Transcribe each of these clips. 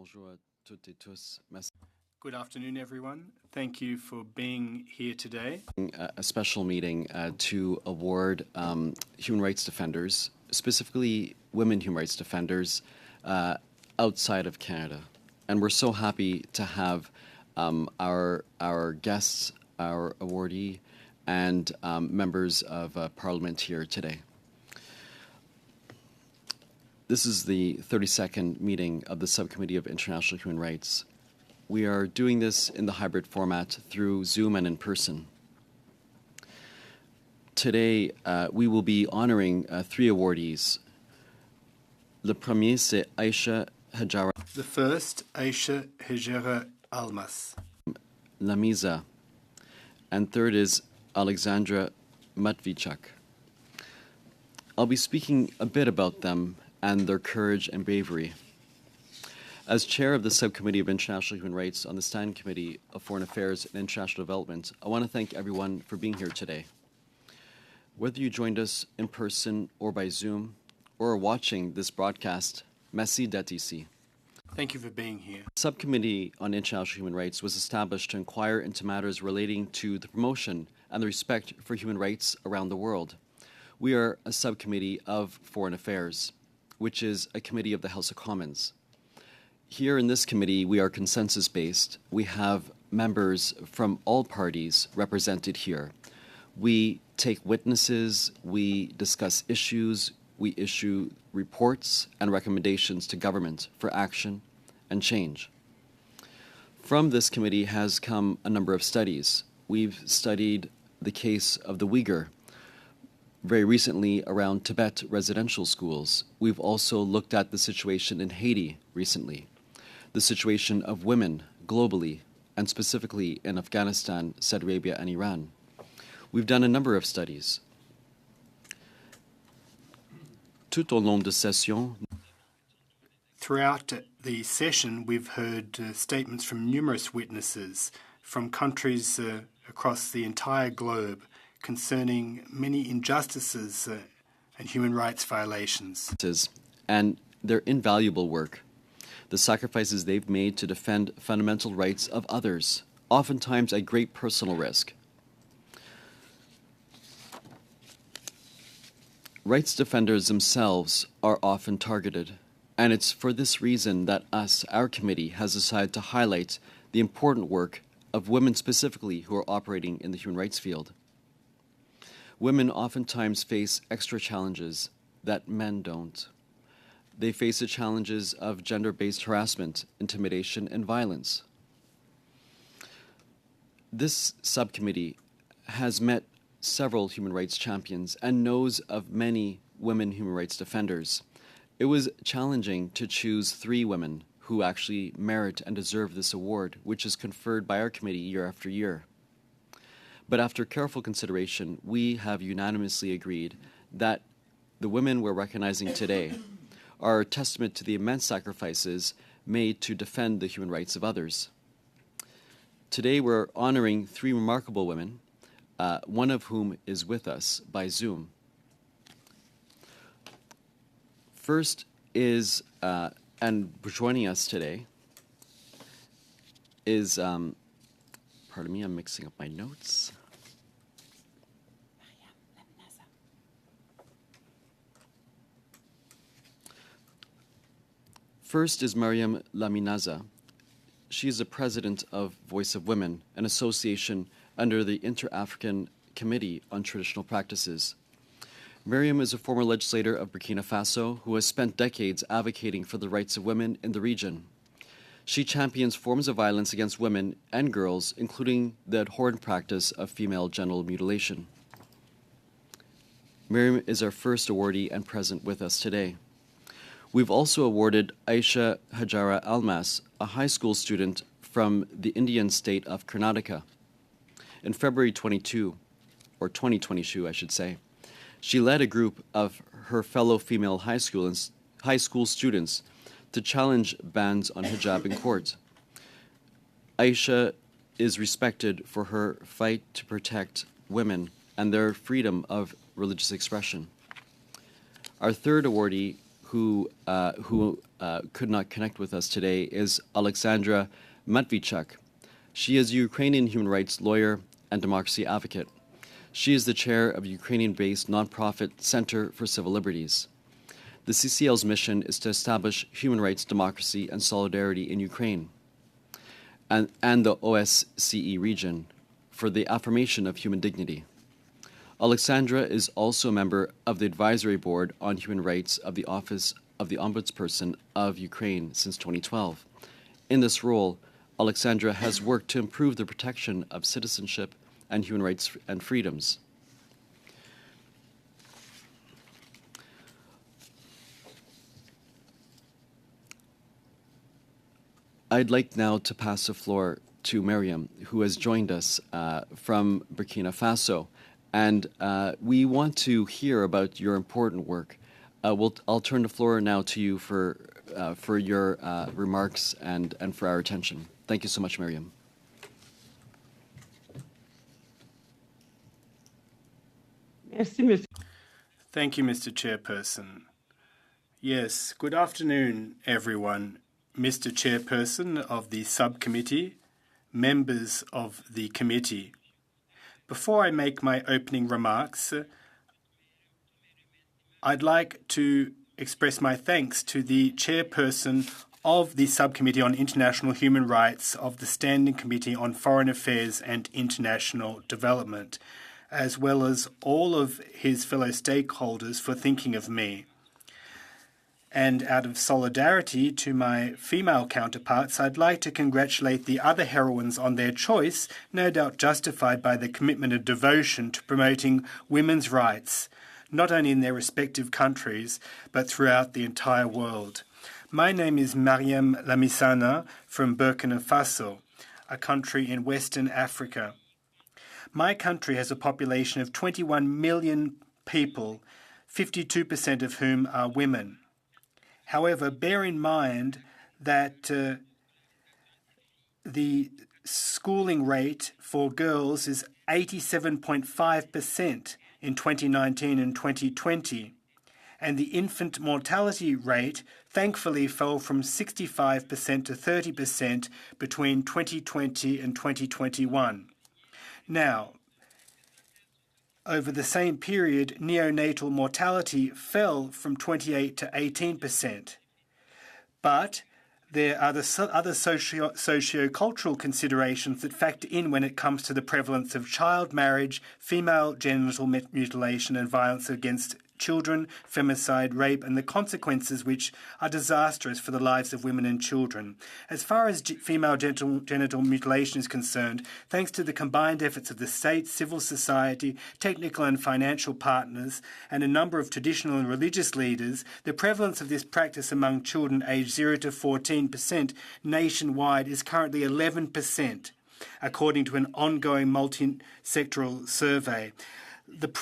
Bonjour à toutes et tous. Good afternoon, everyone. Thank you for being here today. A special meeting to award human rights defenders, specifically women human rights defenders, outside of Canada. And we're so happy to have our guests, our awardee, and members of Parliament here today. This is the 32nd meeting of the Subcommittee of International Human Rights. We are doing this in the hybrid format through Zoom and in person. Today, we will be honoring three awardees. Le premier, c'est Aisha Hajara. The first, Aisha Hajara Almas. Lamiza. And third is Alexandra Matvichak. I'll be speaking a bit about them and their courage and bravery. As chair of the Subcommittee of International Human Rights on the Standing Committee of Foreign Affairs and International Development, I want to thank everyone for being here today. Whether you joined us in person or by Zoom, or are watching this broadcast, merci d'être ici. Thank you for being here. The Subcommittee on International Human Rights was established to inquire into matters relating to the promotion and the respect for human rights around the world. We are a subcommittee of Foreign Affairs, which is a committee of the House of Commons. Here in this committee, we are consensus-based. We have members from all parties represented here. We take witnesses, we discuss issues, we issue reports and recommendations to government for action and change. From this committee has come a number of studies. We've studied the case of the Uyghur, very recently around Tibet residential schools. We've also looked at the situation in Haiti recently, the situation of women globally, and specifically in Afghanistan, Saudi Arabia, and Iran. We've done a number of studies. Tout au long de session, Throughout the session, we've heard statements from numerous witnesses from countries across the entire globe concerning many injustices and human rights violations. and their invaluable work, the sacrifices they've made to defend fundamental rights of others, oftentimes at great personal risk. Rights defenders themselves are often targeted, and it's for this reason that our committee, has decided to highlight the important work of women specifically who are operating in the human rights field. Women oftentimes face extra challenges that men don't. They face the challenges of gender-based harassment, intimidation, and violence. This subcommittee has met several human rights champions and knows of many women human rights defenders. It was challenging to choose three women who actually merit and deserve this award, which is conferred by our committee year after year. But after careful consideration, we have unanimously agreed that the women we're recognizing today are a testament to the immense sacrifices made to defend the human rights of others. Today we're honoring three remarkable women, one of whom is with us by Zoom. First is, and joining us today, is, pardon me, I'm mixing up my notes. First is Mariam Laminaza. She is the president of Voice of Women, an association under the Inter-African Committee on Traditional Practices. Mariam is a former legislator of Burkina Faso who has spent decades advocating for the rights of women in the region. She champions forms of violence against women and girls, including the abhorrent practice of female genital mutilation. Mariam is our first awardee and present with us today. We've also awarded Aisha Hajara Almas, a high school student from the Indian state of Karnataka. In February 2022, I should say, she led a group of her fellow female high school students to challenge bans on hijab in court. Aisha is respected for her fight to protect women and their freedom of religious expression. Our third awardee, who could not connect with us today is Alexandra Matvichuk. She is a Ukrainian human rights lawyer and democracy advocate. She is the chair of a Ukrainian-based nonprofit Center for Civil Liberties. The CCL's mission is to establish human rights, democracy, and solidarity in Ukraine and the OSCE region for the affirmation of human dignity. Alexandra is also a member of the Advisory Board on Human Rights of the Office of the Ombudsperson of Ukraine since 2012. In this role, Alexandra has worked to improve the protection of citizenship and human rights and freedoms. I'd like now to pass the floor to Miriam, who has joined us from Burkina Faso. And we want to hear about your important work. I'll turn the floor now to you for your remarks and for our attention. Thank you so much, Miriam. Thank you, Mr. Chairperson. Yes, good afternoon, everyone. Mr. Chairperson of the Subcommittee, members of the committee. Before I make my opening remarks, I'd like to express my thanks to the Chairperson of the Subcommittee on International Human Rights of the Standing Committee on Foreign Affairs and International Development, as well as all of his fellow stakeholders for thinking of me. And out of solidarity to my female counterparts, I'd like to congratulate the other heroines on their choice, no doubt justified by their commitment and devotion to promoting women's rights, not only in their respective countries, but throughout the entire world. My name is Mariam Lamisana from Burkina Faso, a country in Western Africa. My country has a population of 21 million people, 52% of whom are women. However, bear in mind that the schooling rate for girls is 87.5% in 2019 and 2020, and the infant mortality rate thankfully fell from 65% to 30% between 2020 and 2021. Now, over the same period, neonatal mortality fell from 28 to 18%. But there are the other socio-cultural considerations that factor in when it comes to the prevalence of child marriage, female genital mutilation and violence against children, femicide, rape, and the consequences which are disastrous for the lives of women and children. As far as female genital mutilation is concerned, thanks to the combined efforts of the state, civil society, technical and financial partners, and a number of traditional and religious leaders, the prevalence of this practice among children aged 0 to 14% nationwide is currently 11%, according to an ongoing multi-sectoral survey.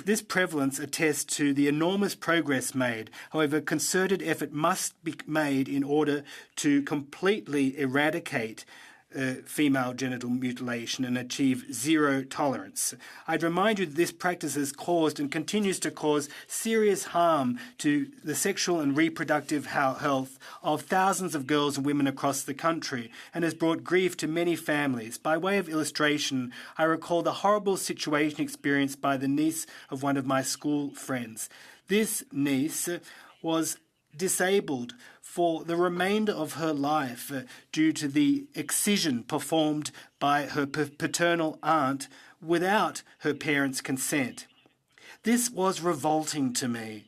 This prevalence attests to the enormous progress made. However, concerted effort must be made in order to completely eradicate female genital mutilation and achieve zero tolerance. I'd remind you that this practice has caused and continues to cause serious harm to the sexual and reproductive health of thousands of girls and women across the country and has brought grief to many families. By way of illustration, I recall the horrible situation experienced by the niece of one of my school friends. This niece was disabled for the remainder of her life due to the excision performed by her paternal aunt without her parents' consent. This was revolting to me.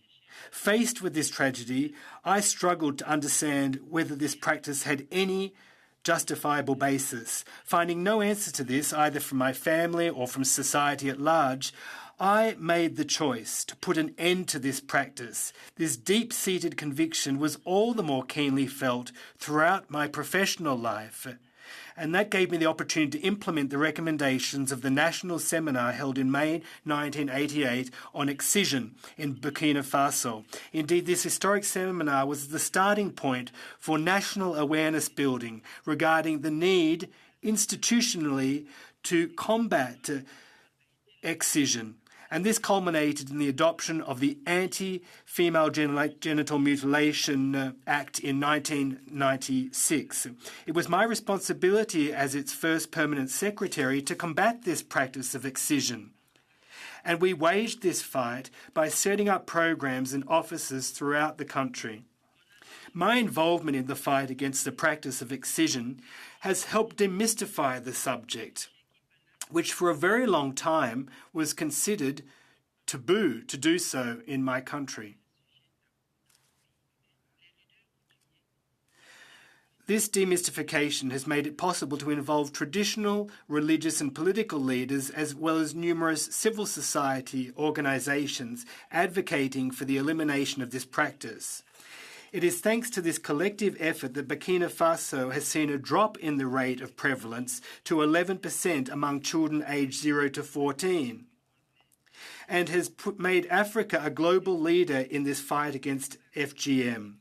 Faced with this tragedy, I struggled to understand whether this practice had any justifiable basis. Finding no answer to this, either from my family or from society at large, I made the choice to put an end to this practice. This deep-seated conviction was all the more keenly felt throughout my professional life, and that gave me the opportunity to implement the recommendations of the national seminar held in May 1988 on excision in Burkina Faso. Indeed, this historic seminar was the starting point for national awareness building regarding the need institutionally to combat excision. And this culminated in the adoption of the Anti-Female Genital Mutilation Act in 1996. It was my responsibility as its first permanent secretary to combat this practice of excision. And we waged this fight by setting up programs in offices throughout the country. My involvement in the fight against the practice of excision has helped demystify the subject, which for a very long time was considered taboo to do so in my country. This demystification has made it possible to involve traditional, religious and political leaders as well as numerous civil society organisations advocating for the elimination of this practice. It is thanks to this collective effort that Burkina Faso has seen a drop in the rate of prevalence to 11% among children aged 0 to 14, and has made Africa a global leader in this fight against FGM.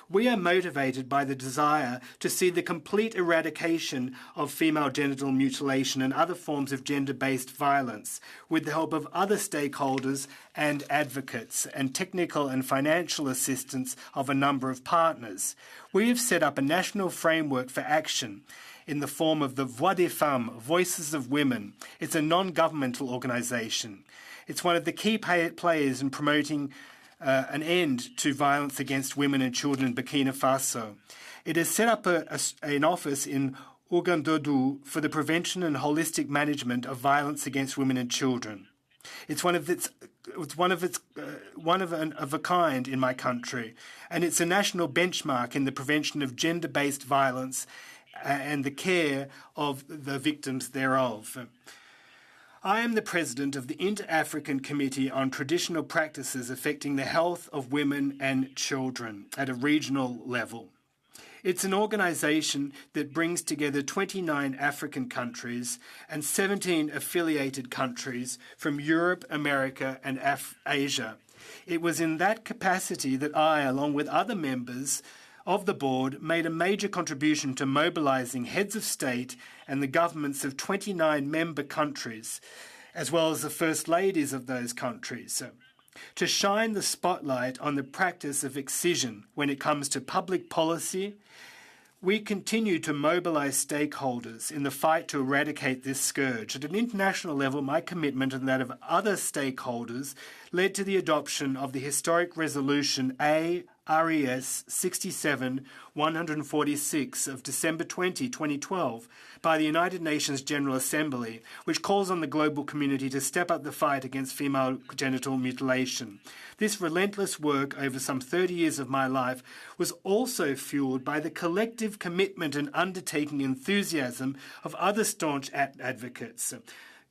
We are motivated by the desire to see the complete eradication of female genital mutilation and other forms of gender-based violence with the help of other stakeholders and advocates and technical and financial assistance of a number of partners. We have set up a national framework for action in the form of the Voix des Femmes, Voices of Women. It's a non-governmental organisation. It's one of the key players in promoting an end to violence against women and children in Burkina Faso. It has set up an office in Ouagadougou for the prevention and holistic management of violence against women and children. It's one of a kind in my country, and it's a national benchmark in the prevention of gender-based violence and the care of the victims thereof. I am the president of the Inter-African Committee on Traditional Practices Affecting the Health of Women and Children at a regional level. It's an organisation that brings together 29 African countries and 17 affiliated countries from Europe, America and Asia. It was in that capacity that I, along with other members of the board, made a major contribution to mobilising heads of state and the governments of 29 member countries, as well as the first ladies of those countries, to shine the spotlight on the practice of excision when it comes to public policy. We continue to mobilise stakeholders in the fight to eradicate this scourge. At an international level, my commitment and that of other stakeholders led to the adoption of the historic resolution ARES 67-146 of December 20, 2012 by the United Nations General Assembly, which calls on the global community to step up the fight against female genital mutilation. This relentless work over some 30 years of my life was also fueled by the collective commitment and undertaking enthusiasm of other staunch advocates,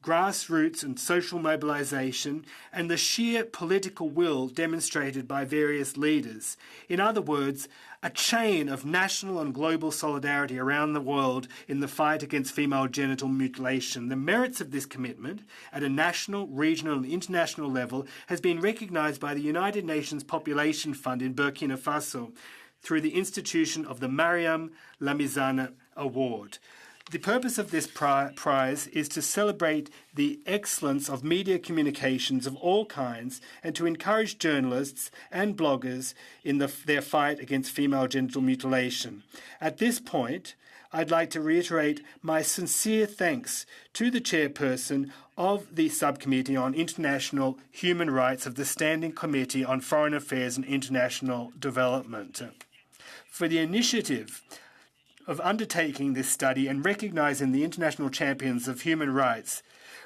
grassroots and social mobilisation, and the sheer political will demonstrated by various leaders. In other words, a chain of national and global solidarity around the world in the fight against female genital mutilation. The merits of this commitment at a national, regional and international level has been recognised by the United Nations Population Fund in Burkina Faso through the institution of the Mariam Lamizana Award. The purpose of this prize is to celebrate the excellence of media communications of all kinds and to encourage journalists and bloggers in their fight against female genital mutilation. At this point, I'd like to reiterate my sincere thanks to the chairperson of the Subcommittee on International Human Rights of the Standing Committee on Foreign Affairs and International Development for the initiative of undertaking this study and recognising the international champions of human rights,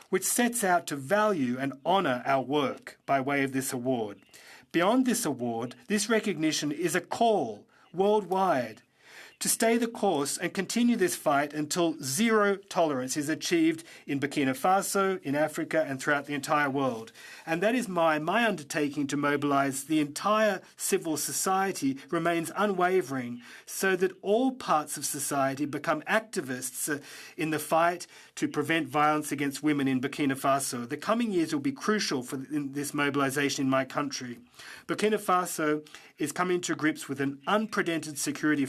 which sets out to value and honour our work by way of this award. Beyond this award, this recognition is a call worldwide to stay the course and continue this fight until zero tolerance is achieved in Burkina Faso, in Africa and throughout the entire world. And that is my undertaking to mobilise the entire civil society remains unwavering so that all parts of society become activists in the fight to prevent violence against women in Burkina Faso. The coming years will be crucial for this mobilisation in my country. Burkina Faso is coming to grips with an unprecedented security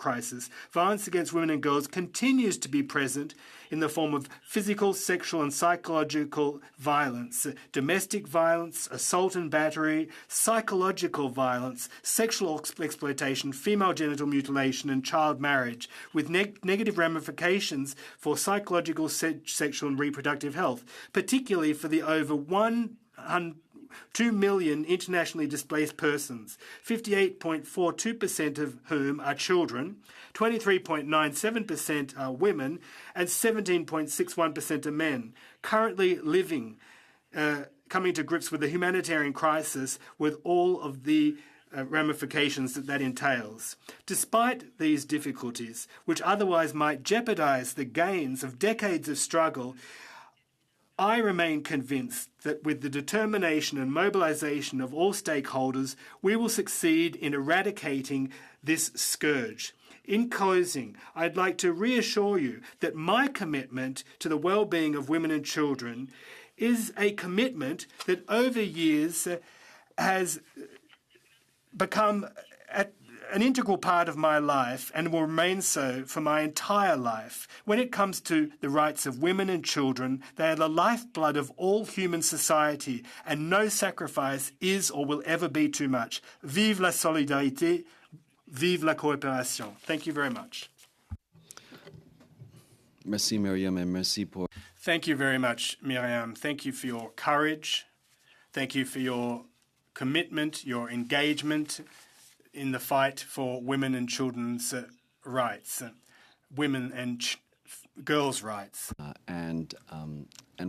crisis, violence against women and girls continues to be present in the form of physical, sexual and psychological violence, domestic violence, assault and battery, psychological violence, sexual exploitation, female genital mutilation and child marriage, with negative ramifications for psychological, sexual and reproductive health, particularly for the over 2 million internationally displaced persons, 58.42% of whom are children, 23.97% are women, and 17.61% are men, currently living, coming to grips with the humanitarian crisis with all of the ramifications that entails. Despite these difficulties, which otherwise might jeopardize the gains of decades of struggle, I remain convinced that with the determination and mobilisation of all stakeholders, we will succeed in eradicating this scourge. In closing, I'd like to reassure you that my commitment to the well-being of women and children is a commitment that over years has become an integral part of my life and will remain so for my entire life. When it comes to the rights of women and children, they are the lifeblood of all human society, and no sacrifice is or will ever be too much. Vive la solidarité, vive la coopération. Thank you very much. Merci, Miriam, and merci pour... Thank you very much, Miriam. Thank you for your courage. Thank you for your commitment, your engagement in the fight for women and children's rights, women and girls' rights. And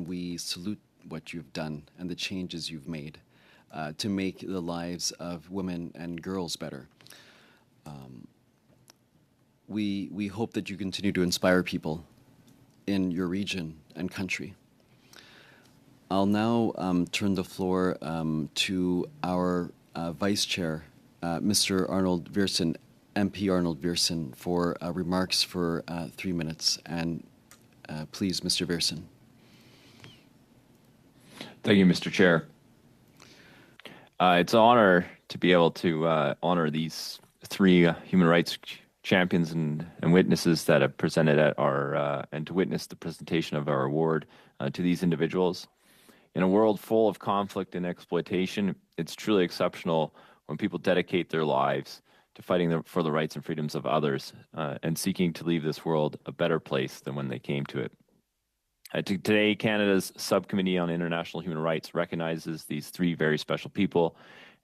we salute what you've done and the changes you've made to make the lives of women and girls better. We hope that you continue to inspire people in your region and country. I'll now turn the floor to our Vice Chair, Mr. Arnold Viersen, MP Arnold Viersen, for remarks for 3 minutes. And please, Mr. Viersen. Thank you, Mr. Chair. It's an honor to be able to honor these 3 human rights champions and witnesses that have presented at our, and to witness the presentation of our award to these individuals. In a world full of conflict and exploitation, it's truly exceptional when people dedicate their lives to fighting for the rights and freedoms of others and seeking to leave this world a better place than when they came to it. Today, Canada's Subcommittee on International Human Rights recognizes these 3 very special people,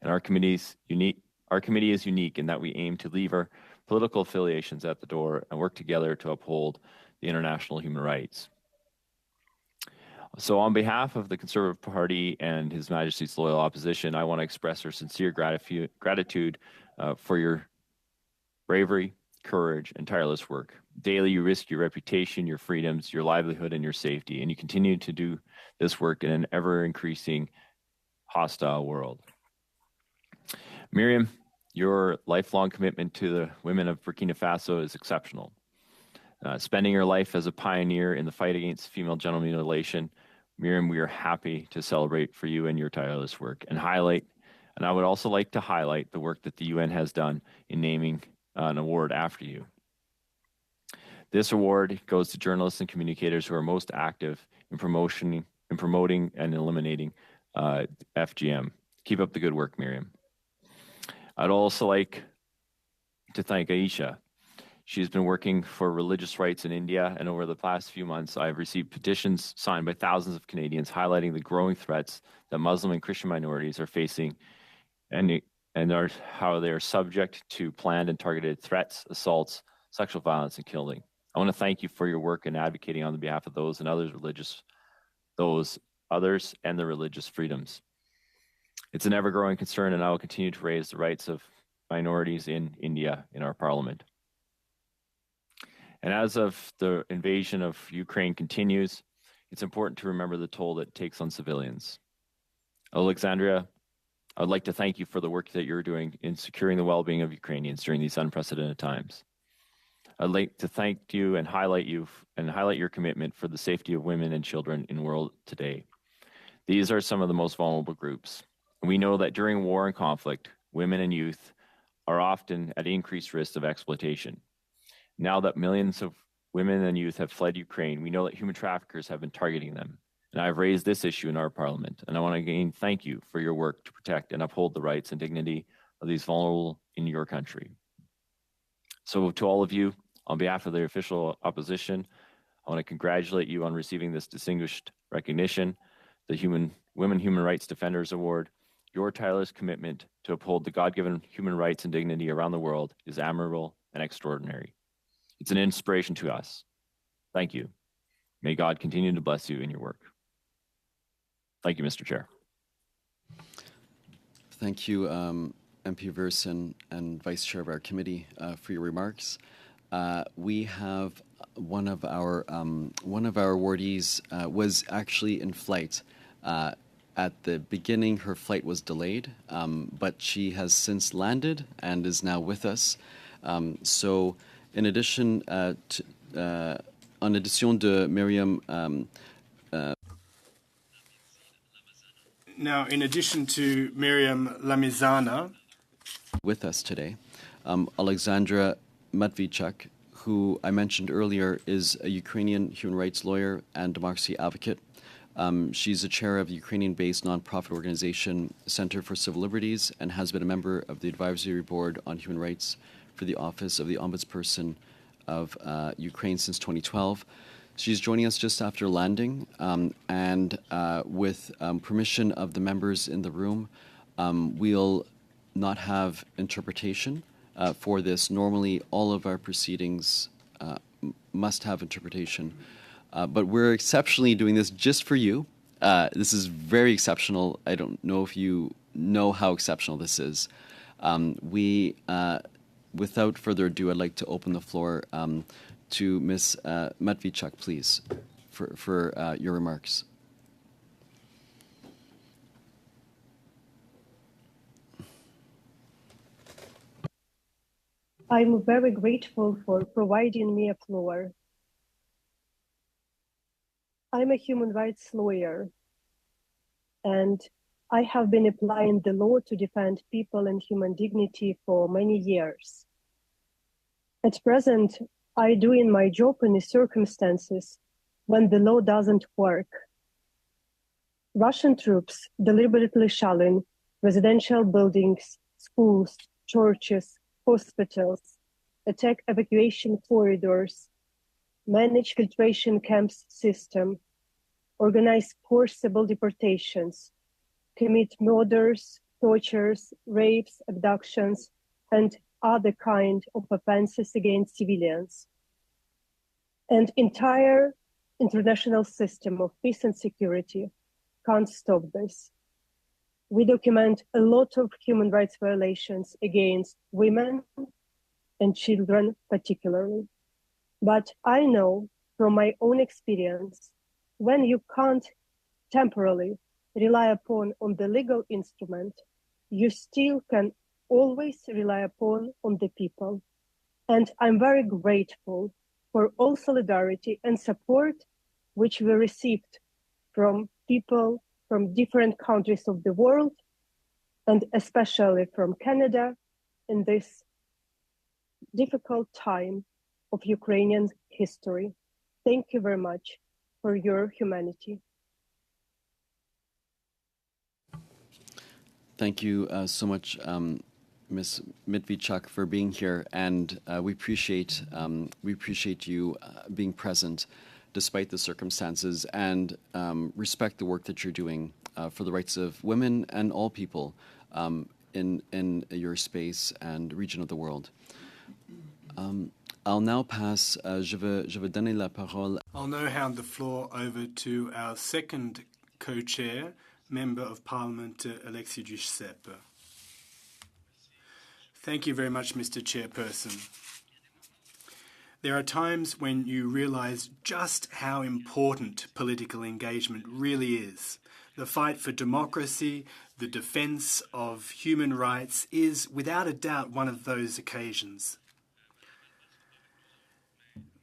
and our committee is unique in that we aim to leave our political affiliations at the door and work together to uphold the international human rights. So on behalf of the Conservative Party and His Majesty's loyal opposition, I want to express our sincere gratitude for your bravery, courage, and tireless work. Daily, you risk your reputation, your freedoms, your livelihood, and your safety, and you continue to do this work in an ever-increasing hostile world. Miriam, your lifelong commitment to the women of Burkina Faso is exceptional. Spending your life as a pioneer in the fight against female genital mutilation, Miriam, we are happy to celebrate for you and your tireless work and I would also like to highlight the work that the UN has done in naming an award after you. This award goes to journalists and communicators who are most active in promoting and eliminating FGM. Keep up the good work, Miriam. I'd also like to thank Aisha. She's been working for religious rights in India, and over the past few months, I've received petitions signed by thousands of Canadians highlighting the growing threats that Muslim and Christian minorities are facing and how they are subject to planned and targeted threats, assaults, sexual violence, and killing. I want to thank you for your work in advocating on behalf of those and others and their religious freedoms. It's an ever-growing concern, and I will continue to raise the rights of minorities in India in our parliament. And as of the invasion of Ukraine continues, it's important to remember the toll that it takes on civilians. Alexandria, I would like to thank you for the work that you're doing in securing the well-being of Ukrainians during these unprecedented times. I'd like to thank you and highlight your commitment for the safety of women and children in the world today. These are some of the most vulnerable groups. We know that during war and conflict, women and youth are often at increased risk of exploitation. Now that millions of women and youth have fled Ukraine, we know that human traffickers have been targeting them. And I've raised this issue in our parliament, and I want to again thank you for your work to protect and uphold the rights and dignity of these vulnerable in your country. So to all of you, on behalf of the official opposition, I want to congratulate you on receiving this distinguished recognition, the Women Human Rights Defenders Award. Your tireless commitment to uphold the God-given human rights and dignity around the world is admirable and extraordinary. It's an inspiration to us. Thank you. May God continue to bless you in your work. Thank you, Mr. Chair. Thank you, MP Verson and Vice Chair of our committee for your remarks. We have one of our awardees was actually in flight. At the beginning, her flight was delayed, but she has since landed and is now with us. So, in addition, en addition de Miriam. Now, in addition to Miriam Lamizana, with us today, Alexandra Matvichuk, who I mentioned earlier is a Ukrainian human rights lawyer and democracy advocate. She's the chair of the Ukrainian-based nonprofit organization Center for Civil Liberties and has been a member of the advisory board on human rights for the Office of the Ombudsperson of Ukraine since 2012. She's joining us just after landing, and with permission of the members in the room, we'll not have interpretation for this. Normally, all of our proceedings must have interpretation, but we're exceptionally doing this just for you. This is very exceptional. I don't know if you know how exceptional this is. Without further ado, I'd like to open the floor to Ms. Matvichuk, please, for your remarks. I'm very grateful for providing me a floor. I'm a human rights lawyer, and I have been applying the law to defend people and human dignity for many years. At present, I do in my job in the circumstances when the law doesn't work. Russian troops deliberately shelling residential buildings, schools, churches, hospitals, attack evacuation corridors, manage filtration camps system, organize forcible deportations, commit murders, tortures, rapes, abductions, and other kind of offenses against civilians. And entire international system of peace and security can't stop this. We document a lot of human rights violations against women and children particularly. But I know from my own experience, when you can't temporarily rely upon on the legal instrument, you still can always rely upon on the people. And I'm very grateful for all solidarity and support which we received from people from different countries of the world, and especially from Canada in this difficult time of Ukrainian history. Thank you very much for your humanity. Thank you so much, Ms. Matvichuk, for being here, and we appreciate you being present despite the circumstances, and respect the work that you're doing for the rights of women and all people in your space and region of the world. I'll now pass. Je vais donner la parole. I'll now hand the floor over to our second co-chair, Member of Parliament Alexis Giuseppe. Thank you very much, Mr. Chairperson. There are times when you realise just how important political engagement really is. The fight for democracy, the defence of human rights is, without a doubt, one of those occasions.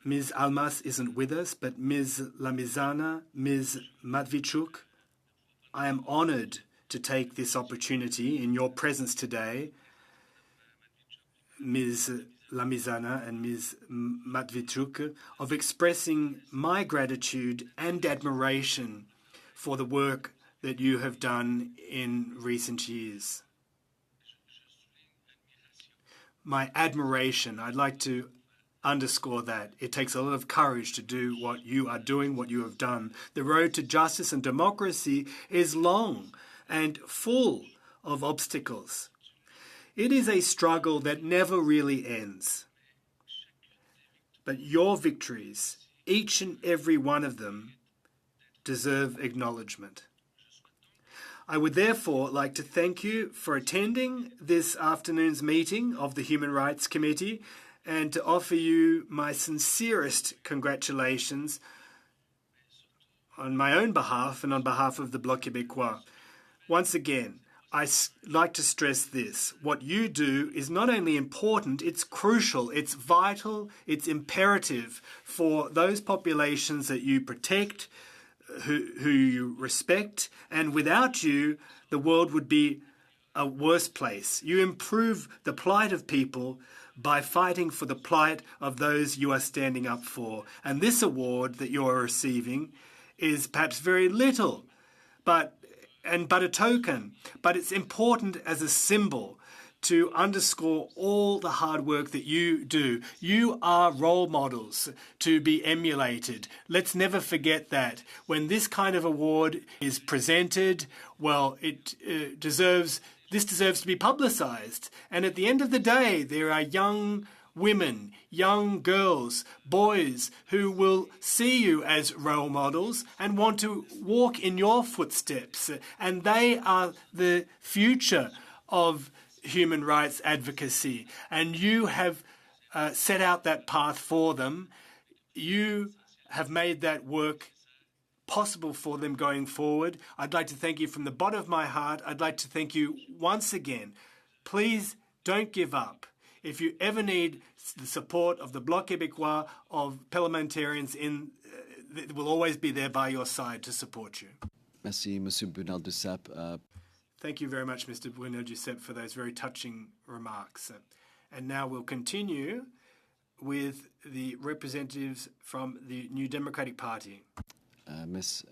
Ms. Almas isn't with us, but Ms. Lamizana, Ms. Matvichuk, I am honoured to take this opportunity in your presence today. Ms. Lamizana and Ms. Matvichuk, of expressing my gratitude and admiration for the work that you have done in recent years. My admiration, I'd like to underscore that. It takes a lot of courage to do what you are doing, what you have done. The road to justice and democracy is long and full of obstacles. It is a struggle that never really ends. But your victories, each and every one of them, deserve acknowledgement. I would therefore like to thank you for attending this afternoon's meeting of the Human Rights Committee and to offer you my sincerest congratulations on my own behalf and on behalf of the Bloc Québécois. Once again, I'd like to stress this. What you do is not only important, it's crucial, it's vital, it's imperative for those populations that you protect, who you respect, and without you, the world would be a worse place. You improve the plight of people by fighting for the plight of those you are standing up for. And this award that you are receiving is perhaps very little, but a token, but it's important as a symbol to underscore all the hard work that you do. You are role models to be emulated. Let's never forget that. When this kind of award is presented, well, this deserves to be publicized. And at the end of the day, there are young women, young girls, boys who will see you as role models and want to walk in your footsteps. And they are the future of human rights advocacy. And you have set out that path for them. You have made that work possible for them going forward. I'd like to thank you from the bottom of my heart. I'd like to thank you once again. Please don't give up. If you ever need the support of the Bloc Québécois, of parliamentarians, will always be there by your side to support you. Merci, Monsieur Brunel-Duceppe. Thank you very much, Mr. Brunel-Duceppe, for those very touching remarks. And now we'll continue with the representatives from the New Democratic Party. Miss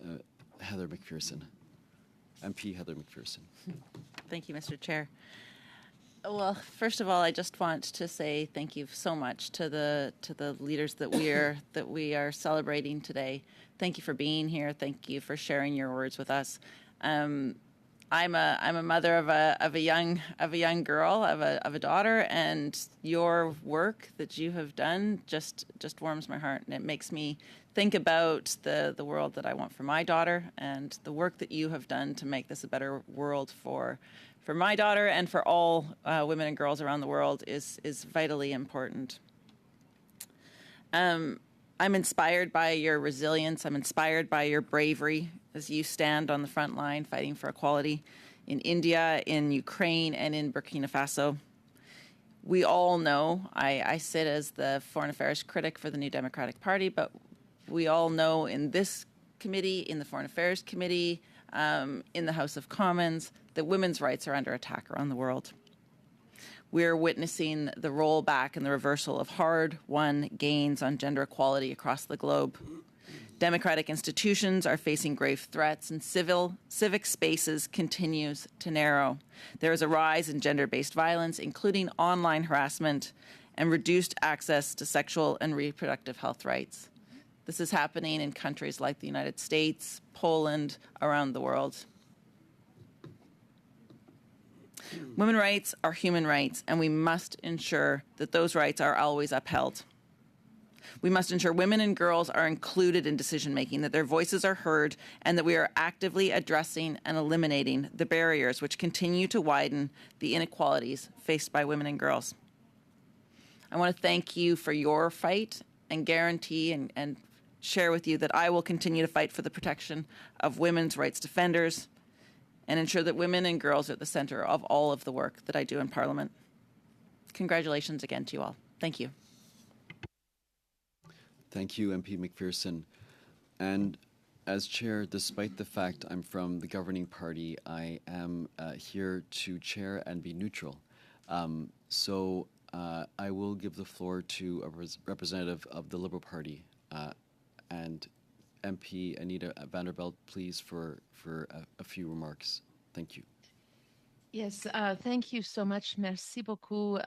Heather McPherson, MP Heather McPherson. Thank you, Mr. Chair. Well, first of all, I just want to say thank you so much to the leaders that we are celebrating today. Thank you for being here. Thank you for sharing your words with us. I'm a mother of a young girl, of a daughter, and your work that you have done just warms my heart, and it makes me think about the world that I want for my daughter, and the work that you have done to make this a better world for my daughter and for all women and girls around the world is vitally important. I'm inspired by your resilience. I'm inspired by your bravery as you stand on the front line fighting for equality in India, in Ukraine, and in Burkina Faso. We all know, I sit as the Foreign Affairs critic for the New Democratic Party, but we all know in this committee, in the Foreign Affairs Committee, in the House of Commons, that women's rights are under attack around the world. We're witnessing the rollback and the reversal of hard-won gains on gender equality across the globe. Democratic institutions are facing grave threats, and civic spaces continues to narrow. There is a rise in gender-based violence, including online harassment, and reduced access to sexual and reproductive health rights. This is happening in countries like the United States, Poland, around the world. Women's rights are human rights, and we must ensure that those rights are always upheld. We must ensure women and girls are included in decision-making, that their voices are heard, and that we are actively addressing and eliminating the barriers which continue to widen the inequalities faced by women and girls. I want to thank you for your fight and guarantee and share with you that I will continue to fight for the protection of women's rights defenders and ensure that women and girls are at the center of all of the work that I do in Parliament. Congratulations again to you all. Thank you. Thank you, MP McPherson. And as chair, despite the fact I'm from the governing party, I am here to chair and be neutral. So I will give the floor to a representative of the Liberal Party, and MP Anita Vanderbilt, please, for a few remarks. Thank you. Yes, thank you so much. Merci beaucoup.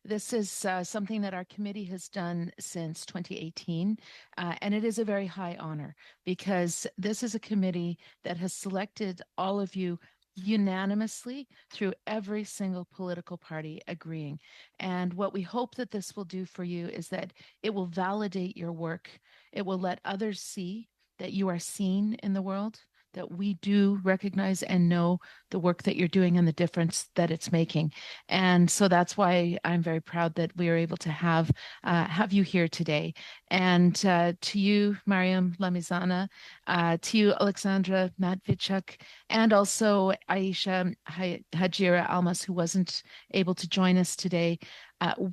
This is something that our committee has done since 2018, and it is a very high honor because this is a committee that has selected all of you unanimously through every single political party agreeing. And what we hope that this will do for you is that it will validate your work. It will let others see that you are seen in the world, that we do recognize and know the work that you're doing and the difference that it's making. And so that's why I'm very proud that we are able to have you here today. And to you, Mariam Lamizana, to you, Alexandra Matvichuk, and also Aisha Hajira Almas, who wasn't able to join us today.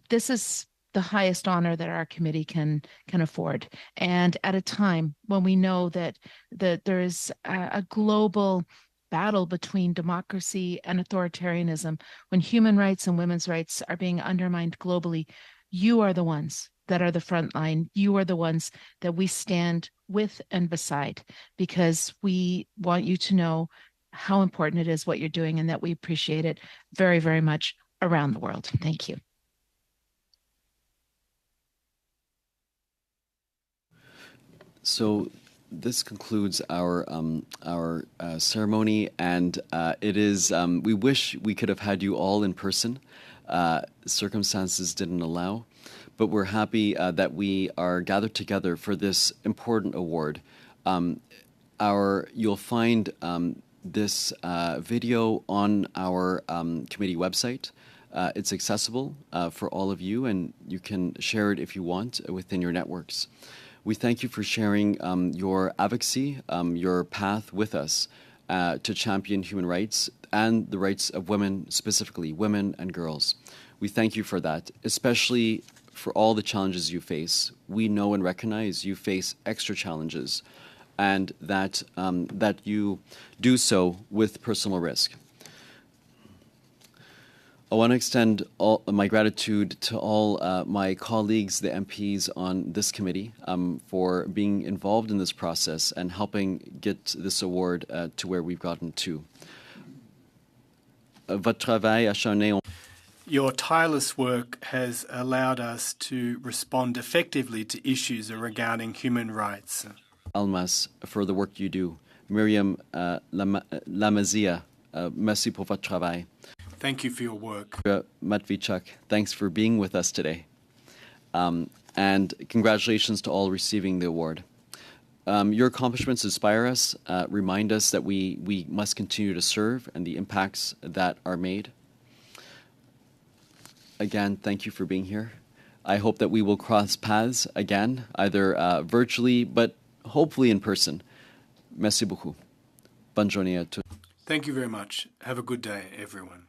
This is the highest honor that our committee can afford. And at a time when we know that there is a global battle between democracy and authoritarianism, when human rights and women's rights are being undermined globally, you are the ones that are the front line. You are the ones that we stand with and beside, because we want you to know how important it is what you're doing and that we appreciate it very, very much around the world. Thank you. So this concludes our ceremony, and it is. We wish we could have had you all in person. Circumstances didn't allow, but we're happy that we are gathered together for this important award. You'll find this video on our committee website. It's accessible for all of you, and you can share it if you want within your networks. We thank you for sharing your advocacy, your path with us to champion human rights and the rights of women, specifically women and girls. We thank you for that, especially for all the challenges you face. We know and recognize you face extra challenges, and that you do so with personal risk. I want to extend all my gratitude to all my colleagues, the MPs on this committee, for being involved in this process and helping get this award to where we've gotten to. Votre travail acharné. Your tireless work has allowed us to respond effectively to issues regarding human rights. Almas, for the work you do. Miriam Lamazia, merci pour votre travail. Thank you for your work. Matvichuk, thanks for being with us today. And congratulations to all receiving the award. Your accomplishments inspire us, remind us that we must continue to serve and the impacts that are made. Again, thank you for being here. I hope that we will cross paths again, either virtually, but hopefully in person. Merci beaucoup. Bonne journée à tous. Thank you very much. Have a good day, everyone.